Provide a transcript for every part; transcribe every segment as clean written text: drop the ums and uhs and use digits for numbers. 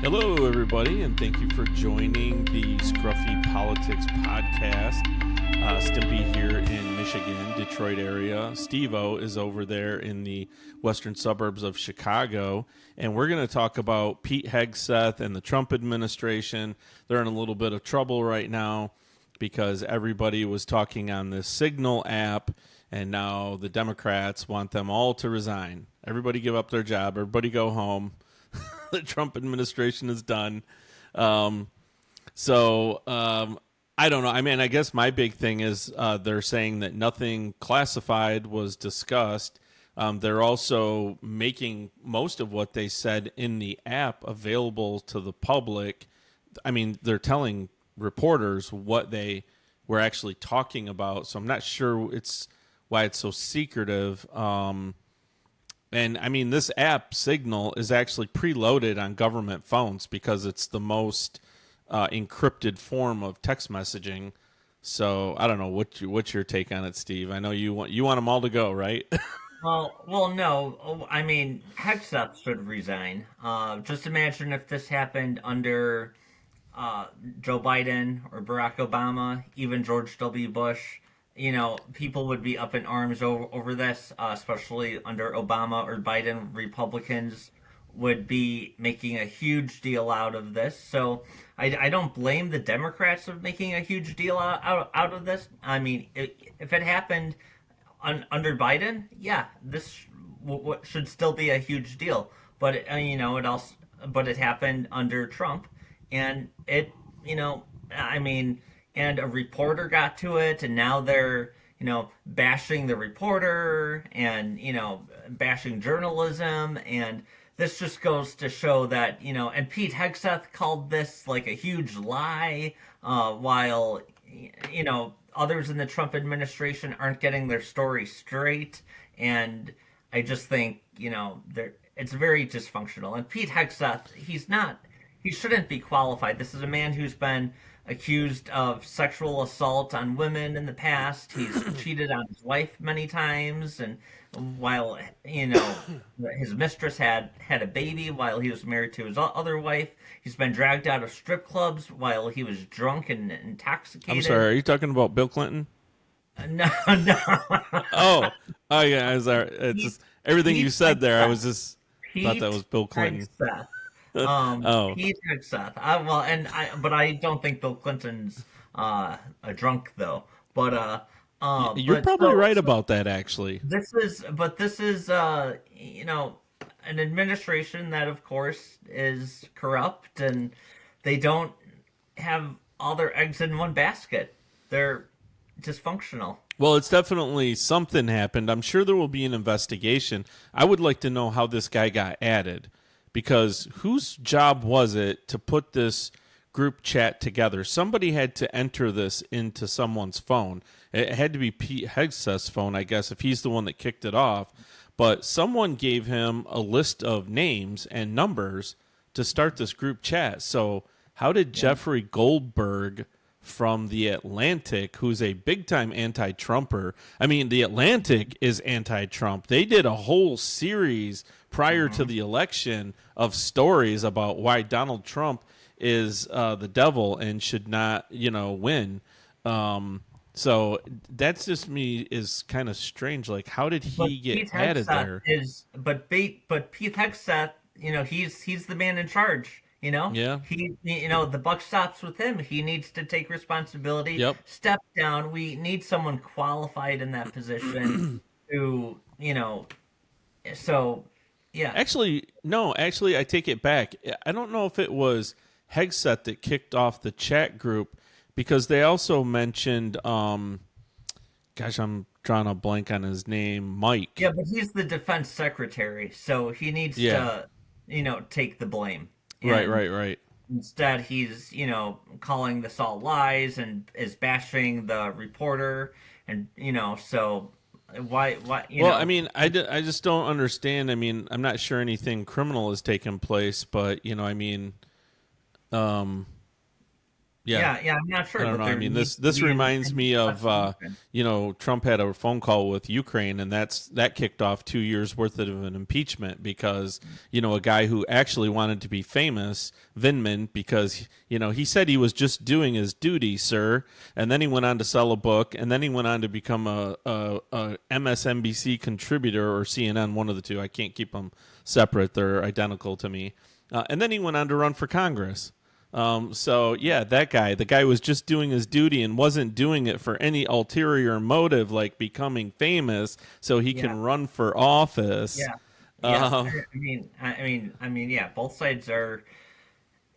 Hello, everybody, and thank you for joining the Scruffy Politics podcast. Stimpy here in Michigan, Detroit area. Steve-O is over there in the western suburbs of Chicago, and we're going to talk about Pete Hegseth and the Trump administration. They're in a little bit of trouble right now because everybody was talking on this Signal app, and now the Democrats want them all to resign. Everybody give up their job. Everybody go home. The Trump administration is done. I don't know. I mean, I guess my big thing is they're saying that nothing classified was discussed. They're also making most of what they said in the app available to the public. I mean, they're telling reporters what they were actually talking about. So I'm not sure why it's so secretive. And I mean, this app Signal is actually preloaded on government phones because it's the most encrypted form of text messaging. So I don't know what's your take on it, Steve. I know you want them all to go, right? No. I mean, Hegseth should resign. Just imagine if this happened under Joe Biden or Barack Obama, even George W. Bush. People would be up in arms over this, especially under Obama or Biden. Republicans would be making a huge deal out of this. So I don't blame the Democrats of making a huge deal out of this. I mean, if it happened under Biden, yeah, this should still be a huge deal. But it happened under Trump, and and a reporter got to it, and now they're bashing the reporter and bashing journalism, and this just goes to show that and Pete Hegseth called this like a huge lie, while others in the Trump administration aren't getting their story straight, and I just think it's very dysfunctional. And Pete Hegseth, he shouldn't be qualified. This is a man who's been accused of sexual assault on women in the past. He's cheated on his wife many times, and while his mistress had a baby while he was married to his other wife. He's been dragged out of strip clubs while he was drunk and intoxicated. I'm sorry, are you talking about Bill Clinton? No, no. Oh yeah, it's just everything you said there. I was just thought that was Bill Clinton. Pete Hegseth. But I don't think Bill Clinton's a drunk though. You're probably right about that, actually. This is an administration that, of course, is corrupt, and they don't have all their eggs in one basket. They're dysfunctional. Well, it's definitely something happened. I'm sure there will be an investigation. I would like to know how this guy got added. Because whose job was it to put this group chat together? Somebody had to enter this into someone's phone. It had to be Pete Hegseth's phone, I guess, if he's the one that kicked it off. But someone gave him a list of names and numbers to start this group chat. So how did Jeffrey Goldberg from The Atlantic, who's a big-time anti-Trumper, I mean, The Atlantic is anti-Trump. They did a whole series prior to the election of stories about why Donald Trump is the devil and should not, win. So that's just me is kind of strange. Like, how did he get added there? But Pete Hegseth, he's the man in charge. Yeah. The buck stops with him. He needs to take responsibility. Yep. Step down. We need someone qualified in that position who, so yeah. Actually, no, I take it back. I don't know if it was Hegseth that kicked off the chat group because they also mentioned, I'm drawing a blank on his name, Mike. Yeah, but he's the defense secretary, so he needs to, take the blame. And right. Instead, he's, calling this all lies and is bashing the reporter, and, so why well, I mean, I just don't understand. I mean, I'm not sure anything criminal has taken place, but Yeah. Yeah, I'm not I sure, don't but know. I there mean, needs to this be an reminds me of investigation. Trump had a phone call with Ukraine, and that kicked off 2 years worth of an impeachment because a guy who actually wanted to be famous, Vindman, because he said he was just doing his duty, sir, and then he went on to sell a book, and then he went on to become a MSNBC contributor or CNN, one of the two. I can't keep them separate; they're identical to me. And then he went on to run for Congress. So yeah, that guy, the guy was just doing his duty and wasn't doing it for any ulterior motive like becoming famous so he Yeah, can run for office. yeah, yeah. Um, Yeah. Both sides are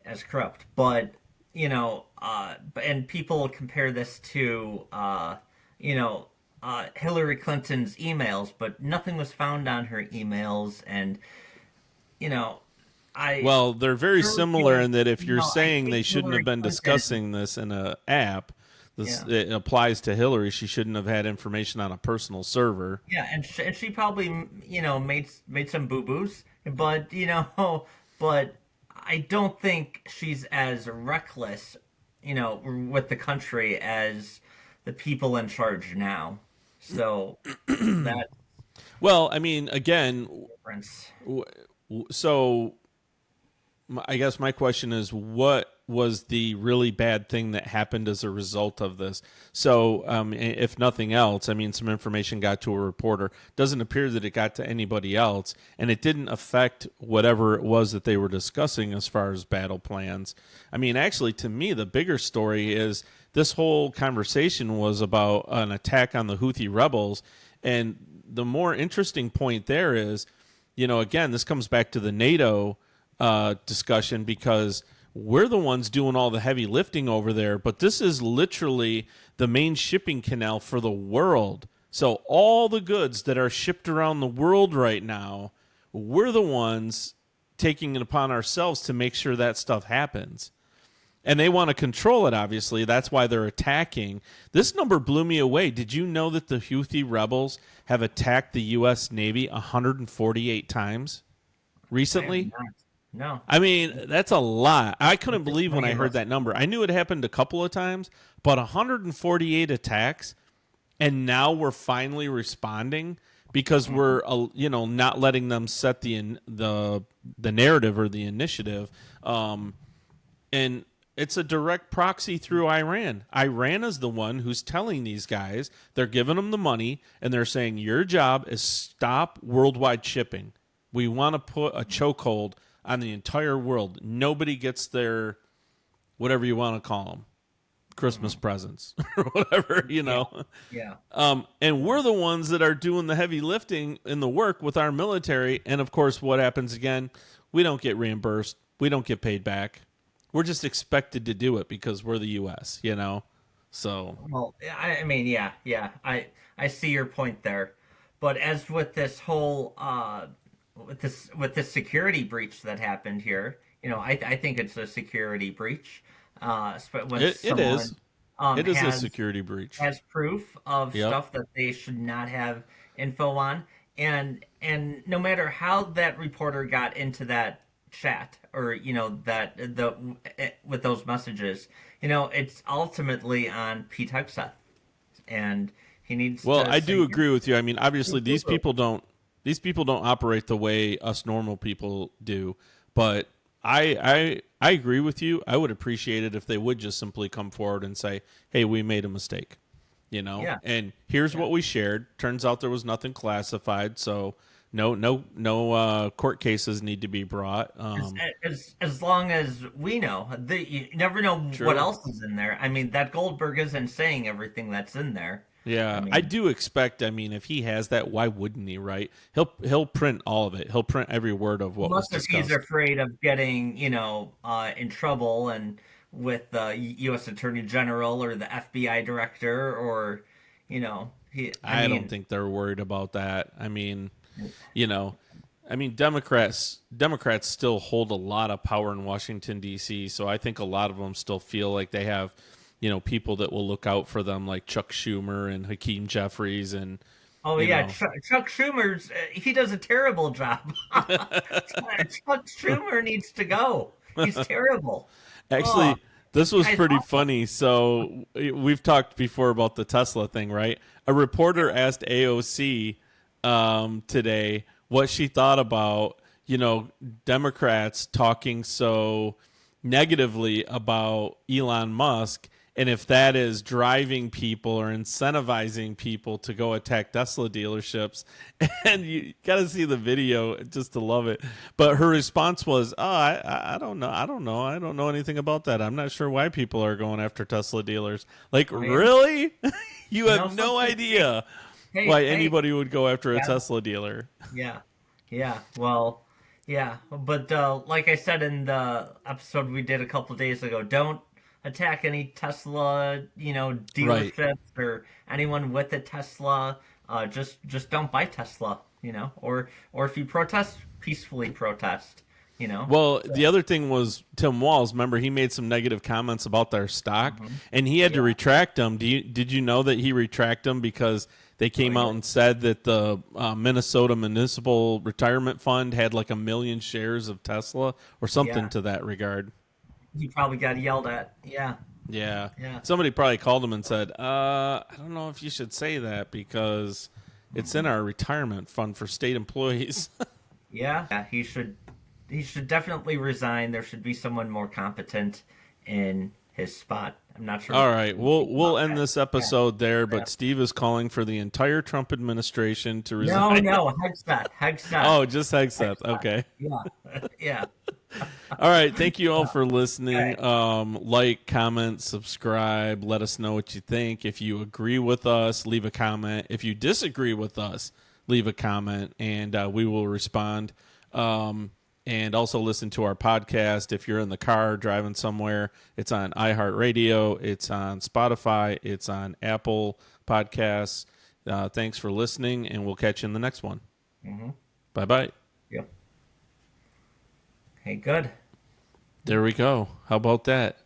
as corrupt, but and people compare this to you know, Hillary Clinton's emails, but nothing was found on her emails, and you know, I well, they're very her similar in that if you're I saying they think shouldn't have Hillary been Clinton. discussing this in a app, this Yeah. it applies to Hillary. She shouldn't have had information on a personal server. Yeah, and she probably made some boo boos, but but I don't think she's as reckless, with the country as the people in charge now. So that Well, I mean, again, difference. so I guess my question is, what was the really bad thing that happened as a result of this? So, if nothing else, I mean, some information got to a reporter. Doesn't appear that it got to anybody else, and it didn't affect whatever it was that they were discussing as far as battle plans. I mean, actually, to me, the bigger story is this whole conversation was about an attack on the Houthi rebels, and the more interesting point there is, again, this comes back to the NATO discussion because we're the ones doing all the heavy lifting over there, but this is literally the main shipping canal for the world. So all the goods that are shipped around the world right now, we're the ones taking it upon ourselves to make sure that stuff happens. And they want to control it, obviously. That's why they're attacking. This number blew me away. Did you know that the Houthi rebels have attacked the U.S. Navy 148 times I have recently? not. No, I mean, that's a lot. I couldn't it's believe when many I of heard us. that number. I knew it happened a couple of times, but 148 attacks, and now we're finally responding because we're not letting them set the narrative or the initiative, and it's a direct proxy through Iran. Iran is the one who's telling these guys, they're giving them the money, and they're saying your job is stop worldwide shipping. We want to put a chokehold on the entire world. Nobody gets their whatever you want to call them, Christmas presents or whatever, Yeah, yeah. And we're the ones that are doing the heavy lifting in the work with our military. And of course, what happens again? We don't get reimbursed. We don't get paid back. We're just expected to do it because we're the U.S. So Well, yeah. I see your point there, but as with this whole with this security breach that happened here, I think it's a security breach. When it is. someone It is a has security breach. proof of Yep. stuff that they should not have info on, and no matter how that reporter got into that chat, or that with those messages, it's ultimately on Pete Hegseth, and he needs Well, to I say, do agree with you. I mean, obviously boo boo. these people don't operate the way us normal people do. But I agree with you. I would appreciate it if they would just simply come forward and say, "Hey, we made a mistake." Yeah, And here's yeah. what we shared. Turns out there was nothing classified, so no court cases need to be brought. As, as long as we know, you never know what True. else is in there. I mean, that Goldberg isn't saying everything that's in there. I Yeah, I mean, do expect. I mean, if he has that, why wouldn't he? Right? He'll print all of it. He'll print every word of what was unless if he's discussed. afraid of getting, in trouble and with the U.S. Attorney General or the FBI director, or, he. I I don't mean, think they're worried about that. You know, Democrats still hold a lot of power in Washington D.C. So I think a lot of them still feel like they have, people that will look out for them, like Chuck Schumer and Hakeem Jeffries, and oh you yeah, know, Chuck Schumer's he does a terrible job. Chuck Schumer needs to go. He's terrible. actually, Oh, This was Guys, pretty funny. So we've talked before about the Tesla thing, right? A reporter asked AOC today what she thought about, Democrats talking so negatively about Elon Musk, and if that is driving people or incentivizing people to go attack Tesla dealerships. And you got to see the video just to love it. But her response was, "Oh, I don't know. I don't know. I don't know anything about that. I'm not sure why people are going after Tesla dealers." Like, really? You have no idea why anybody would go after a Tesla dealer. Yeah, yeah. Well, yeah. But like I said in the episode we did a couple days ago, don't attack any Tesla, Right. dealerships or anyone with a Tesla. Just don't buy Tesla, or if you protest, peacefully protest, Well, the other thing was Tim Walz. Remember, he made some negative comments about their stock, and he had to retract them. Did you know that he retracted them because they came out and said that the Minnesota Municipal Retirement Fund had like 1 million shares of Tesla or something Yeah. to that regard? He probably got yelled at. Yeah, Yeah. yeah. Somebody probably called him and said, I don't know if you should say that because it's in our retirement fund for state employees." Yeah, he should definitely resign. There should be someone more competent in his spot. I'm not sure. All right, we'll end this Yeah. episode there, but Yeah. Steve is calling for the entire Trump administration to No, resign. no, Hegseth. Oh, just Hegseth. Okay. Yeah, yeah. All right. Thank you all for listening. Okay. Like, comment, subscribe. Let us know what you think. If you agree with us, leave a comment. If you disagree with us, leave a comment, and we will respond. And also listen to our podcast. If you're in the car driving somewhere, it's on iHeartRadio, it's on Spotify, it's on Apple Podcasts. Thanks for listening, and we'll catch you in the next one. Bye-bye. Yep. Hey, good. There we go. How about that?